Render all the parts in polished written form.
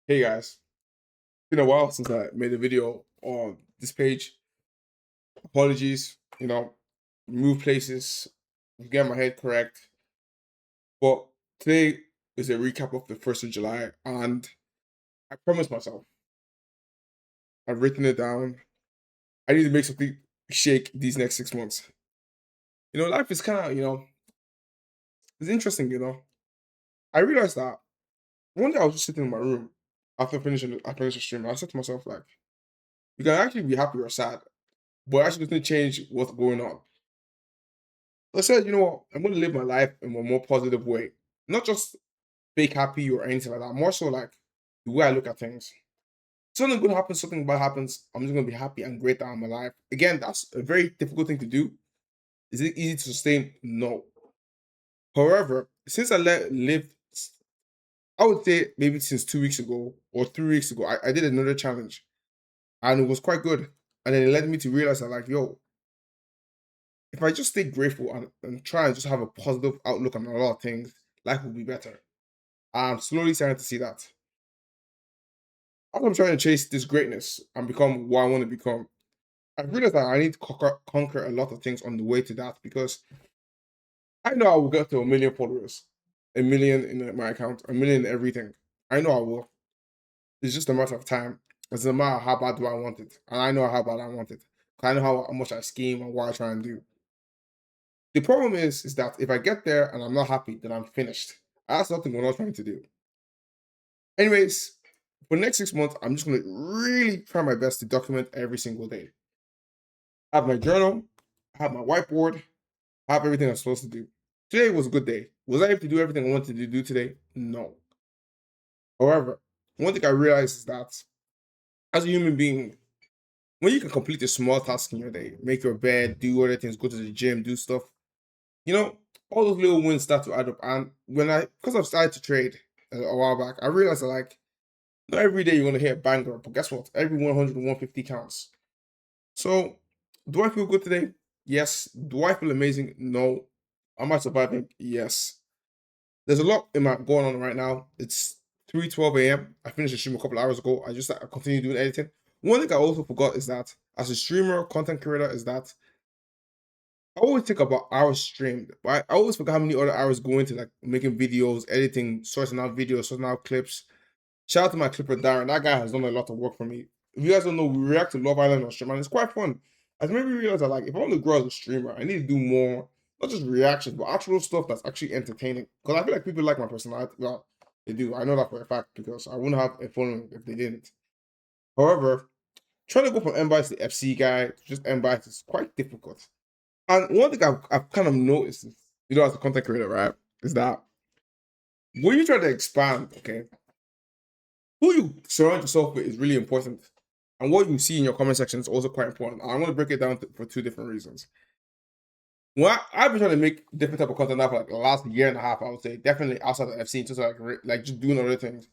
Hey guys, it's been a while since I made a video on this page. Apologies, move places, get my head correct. But today is a recap of the 1st of July, and I promised myself, I've written it down. I need to make something shake these next 6 months. Life is kind of, it's interesting. I realized that one day I was just sitting in my room after I finished the stream. I said to myself, like, you can actually be happy or sad, but actually doesn't change what's going on. I said, you know what? I'm going to live my life in a more positive way. Not just fake happy or anything like that. More so like the way I look at things. Something good happens, something bad happens. I'm just going to be happy and great that I'm alive. Again, that's a very difficult thing to do. Is it easy to sustain? No. However, since lived, I would say maybe since 2 weeks ago or 3 weeks ago, I did another challenge and it was quite good. And then it led me to realize that, like, yo, if I just stay grateful and try and just have a positive outlook on a lot of things, life will be better. I'm slowly starting to see that. As I'm trying to chase this greatness and become what I want to become, I've realized that I need to conquer a lot of things on the way to that because I know I will get to a million followers, a million in my account, a million in everything. I know I will. It's just a matter of time. It's a matter of how bad do I want it. And I know how bad I want it. I know how much I scheme and what I try and do. The problem is that if I get there and I'm not happy, then I'm finished. That's nothing we're not trying to do. Anyways, for the next 6 months, I'm just gonna really try my best to document every single day. I have my journal, I have my whiteboard, I have everything I'm supposed to do. Today was a good day. Was I able to do everything I wanted to do today? No. However, one thing I realized is that as a human being, when you can complete a small task in your day, make your bed, do other things, go to the gym, do stuff, you know, all those little wins start to add up. And because I've started to trade a while back, I realized that, like, not every day you're going to hit a banger, but guess what? Every 100 and 150 counts. So, do I feel good today? Yes. Do I feel amazing? No. Am I surviving? Yes. There's a lot in my going on right now. It's 3:12 a.m. I finished the stream a couple hours ago. I continue doing editing. One thing I also forgot is that as a streamer, content creator, is that I always think about hours streamed, but I always forget how many other hours go into like making videos, editing, sorting out videos, sorting out clips. Shout out to my clipper Darren. That guy has done a lot of work for me. If you guys don't know, we react to Love Island on stream, and it's quite fun. As made me realize that, like, if I want to grow as a streamer, I need to do more, not just reactions, but actual stuff that's actually entertaining. Because I feel like people like my personality. Well, they do. I know that for a fact because I wouldn't have a following if they didn't. However, trying to go from MBIS to FC guy to just MBIS is quite difficult. And one thing I've kind of noticed, is, as a content creator, right, is that when you try to expand, okay, who you surround yourself with is really important. And what you see in your comment section is also quite important. I'm going to break it down for two different reasons. Well, I've been trying to make different type of content now for like the last year and a half, I would say. Definitely outside of FC, just like just doing other things.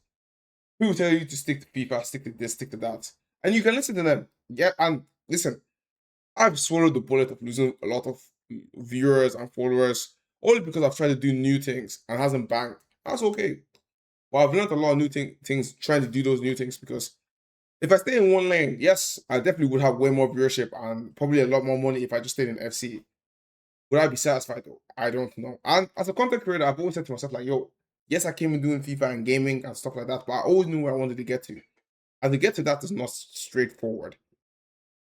People tell you to stick to FIFA, stick to this, stick to that. And you can listen to them. Yeah, and listen, I've swallowed the bullet of losing a lot of viewers and followers only because I've tried to do new things and hasn't banged. That's okay. But I've learned a lot of new things trying to do those new things because if I stay in one lane, yes, I definitely would have way more viewership and probably a lot more money if I just stayed in FC. Would I be satisfied though? I don't know. And as a content creator, I've always said to myself, like, yo, yes, I came in doing FIFA and gaming and stuff like that, but I always knew where I wanted to get to. And to get to that is not straightforward.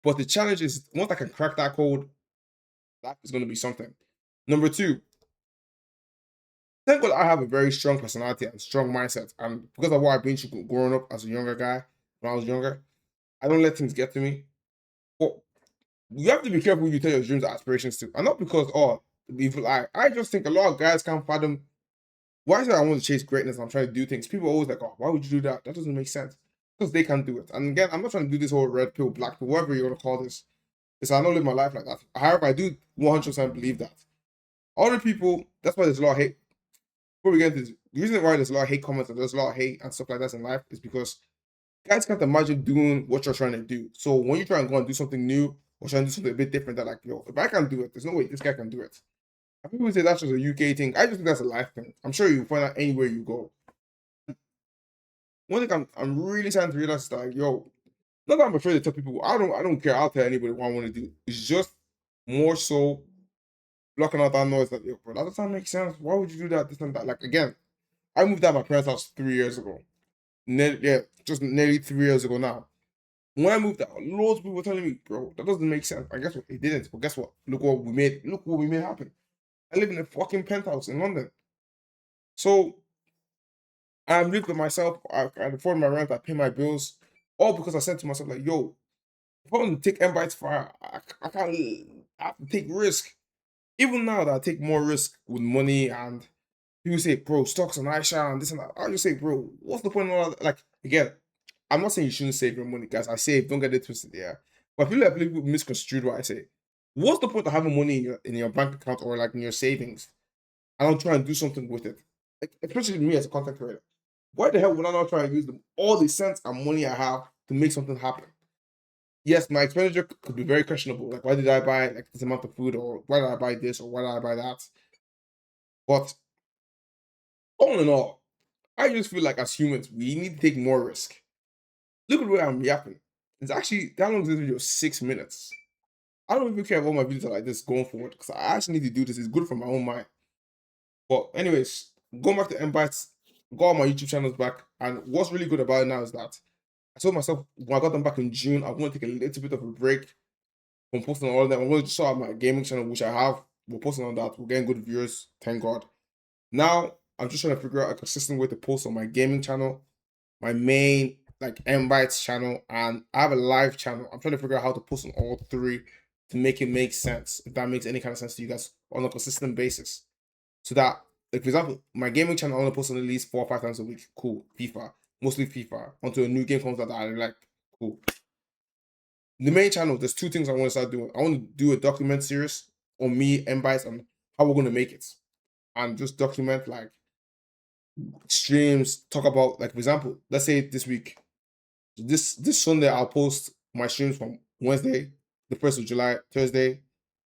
But the challenge is once I can crack that code, that is going to be something. Number two, thank God I have a very strong personality and strong mindset. And because of what I've been through growing up as a younger guy, when I was younger, I don't let things get to me. But you have to be careful who you tell your dreams and aspirations to. And not because, people I just think a lot of guys can't fathom why is it I want to chase greatness and I'm trying to do things. People are always like, oh, why would you do that? That doesn't make sense. Because they can't do it. And again, I'm not trying to do this whole red pill, black pill, whatever you want to call this. Because I don't live my life like that. However, I do 100% believe that. Other people, that's why there's a lot of hate. Before we get into this, the reason why there's a lot of hate comments and there's a lot of hate and stuff like that in life is because guys can't imagine doing what you're trying to do. So when you try and go and do something new or try and do something a bit different, they're like, yo, if I can do it, there's no way this guy can do it. And people say that's just a UK thing. I just think that's a life thing. I'm sure you'll find that anywhere you go. one thing I'm really starting to realize is that, like, yo, not that I'm afraid to tell people. I don't care. I'll tell anybody what I want to do. It's just more so blocking out that noise that, yo, bro, that doesn't make sense. Why would you do that? This and that. Like, again, I moved out of my parents' house 3 years ago. Just nearly 3 years ago now. When I moved out, loads of people were telling me, bro, that doesn't make sense. And guess what? It didn't. But guess what? Look what we made. Look what we made happen. I live in a fucking penthouse in London. So I'm living with myself. I afford my rent. I pay my bills. All because I said to myself, like, yo, if I want to take M bites fire, I can't. I have to take risk. Even now that I take more risk with money, and people say, bro, stocks on Aisha and this and that. I just say, bro, what's the point of all that? Like, again, I'm not saying you shouldn't save your money, guys. I save, don't get it twisted, yeah. But I feel like people misconstrued what I say. What's the point of having money in your bank account or like in your savings? I don't try and do something with it. Like, especially me as a content creator. Why the hell would I not try and use all the cents and money I have to make something happen? Yes, my expenditure could be very questionable. Like, why did I buy like this amount of food, or why did I buy this, or why did I buy that? But all in all, I just feel like as humans, we need to take more risk. Look at where I'm yapping. It's actually that long this video, 6 minutes. I don't even care about my videos are like this going forward because I actually need to do this. It's good for my own mind. But anyways, going back to Embites, got all my YouTube channels back, and what's really good about it now is that I told myself when I got them back in June, I'm going to take a little bit of a break from posting on all of them. I'm going to just start my gaming channel, which I have. We're posting on that. We're getting good viewers, thank God. Now I'm just trying to figure out a consistent way to post on my gaming channel, my main like Embites channel, and I have a live channel. I'm trying to figure out how to post on all three to make it make sense, if that makes any kind of sense to you guys, on a consistent basis. So that, like, for example, my gaming channel I only post on at least 4 or 5 times a week. Cool. FIFA. Mostly FIFA. Until a new game comes out that I like. Cool. The main channel, there's two things I want to start doing. I want to do a document series on me, Embites, and how we're gonna make it. And just document like streams, talk about, like, for example, let's say this week, this Sunday, I'll post my streams from Wednesday, the 1st of July, Thursday,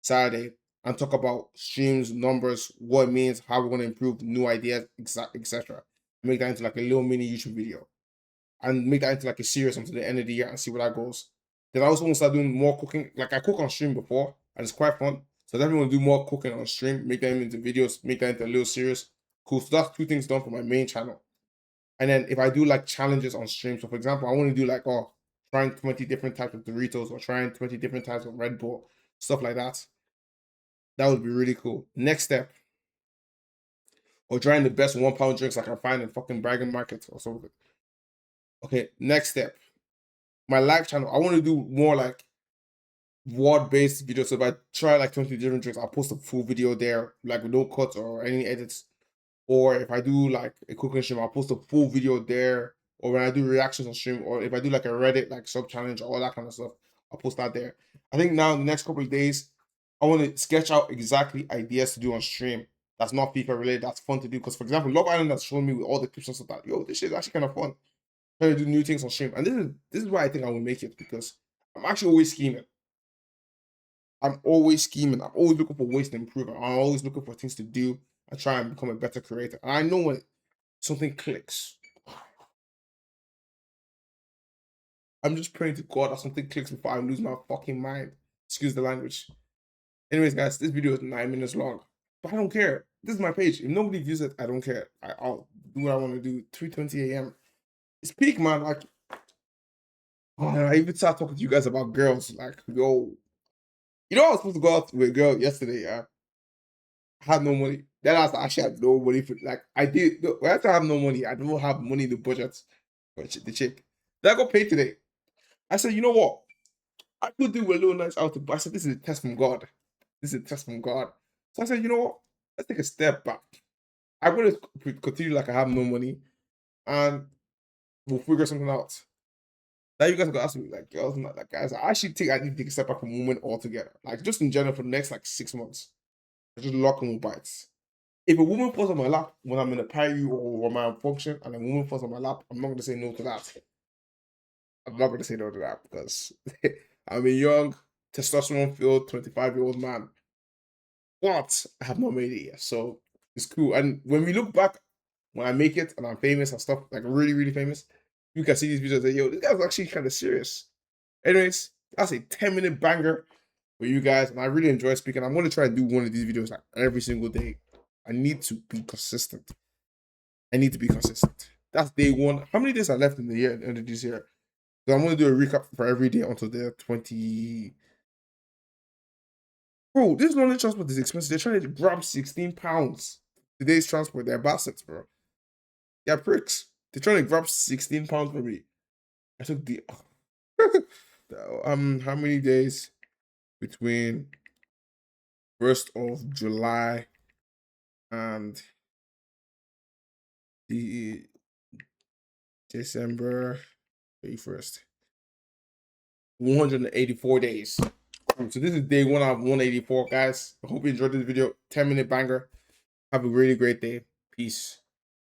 Saturday, and talk about streams, numbers, what it means, how we're going to improve, new ideas, etc. Make that into like a little mini YouTube video, and make that into like a series until the end of the year and see where that goes. Then I also want to start doing more cooking. Like, I cook on stream before, and it's quite fun. So I definitely want to do more cooking on stream, make them into videos, make that into a little series. Cool. So that's two things done for my main channel. And then if I do like challenges on stream, so for example, I want to do like, oh, trying 20 different types of Doritos or trying 20 different types of Red Bull, stuff like that. That would be really cool. Next step, or trying the best 1 pound drinks I can find in fucking Bragging Market or something. Okay, next step, my live channel. I want to do more like word-based videos. So if I try like 20 different drinks, I'll post a full video there, like with no cuts or any edits. Or if I do like a cooking stream, I'll post a full video there. Or when I do reactions on stream, or if I do like a Reddit like sub challenge, all that kind of stuff, I'll post that there. I think now in the next couple of days, I want to sketch out exactly ideas to do on stream that's not FIFA related, that's fun to do. Because for example, Love Island has shown me with all the clips and stuff that, yo, this shit is actually kind of fun. Trying to do new things on stream. And this is why I think I will make it, because I'm actually always scheming. I'm always scheming. I'm always looking for ways to improve. I'm always looking for things to do and try and become a better creator. And I know when something clicks, I'm just praying to God that something clicks before I lose my fucking mind. Excuse the language. Anyways, guys, this video is 9 minutes long, but I don't care. This is my page. If nobody views it, I don't care. I'll do what I want to do. 3:20 a.m. It's peak, man. Like, I even start talking to you guys about girls. Like, yo, I was supposed to go out with a girl yesterday. Yeah, I had no money. Then I actually had no money for, like, I did. When I have no money, I don't have money in the budget for the chick. Then I got paid today. I said, you know what? I could do a little nice outing, but I said, this is a test from God. This is a test from God. So I said, you know what? Let's take a step back. I'm going to continue like I have no money, and we'll figure something out. Now you guys are going to ask me, like, girls, not like, guys, I need to take a step back from women altogether. Like, just in general for the next, like, 6 months. I just lock on bites. If a woman falls on my lap when I'm in a party or my function, and a woman falls on my lap, I'm not going to say no to that. I'm not going to say no to that, because I'm a young, testosterone-filled 25-year-old man. But I have not made it yet, so it's cool. And when we look back, when I make it and I'm famous and stuff, like really, really famous, You can see these videos and say, yo, this guy's actually kind of serious. Anyways, that's a 10-minute banger for you guys, and I really enjoy speaking. I'm gonna try to do one of these videos like every single day. I need to be consistent. That's day one. How many days are left in the year, end of this year? So I'm gonna do a recap for every day until the 20. Bro, this London transport is expensive. They're trying to grab 16 pounds. Today's transport, they're bastards, bro. Yeah, pricks. They're trying to grab 16 pounds from me. I took the how many days between 1st of July and the December 31st? 184 days. So this is day one of 184, guys. I hope you enjoyed this video. 10-minute banger. Have a really great day. Peace.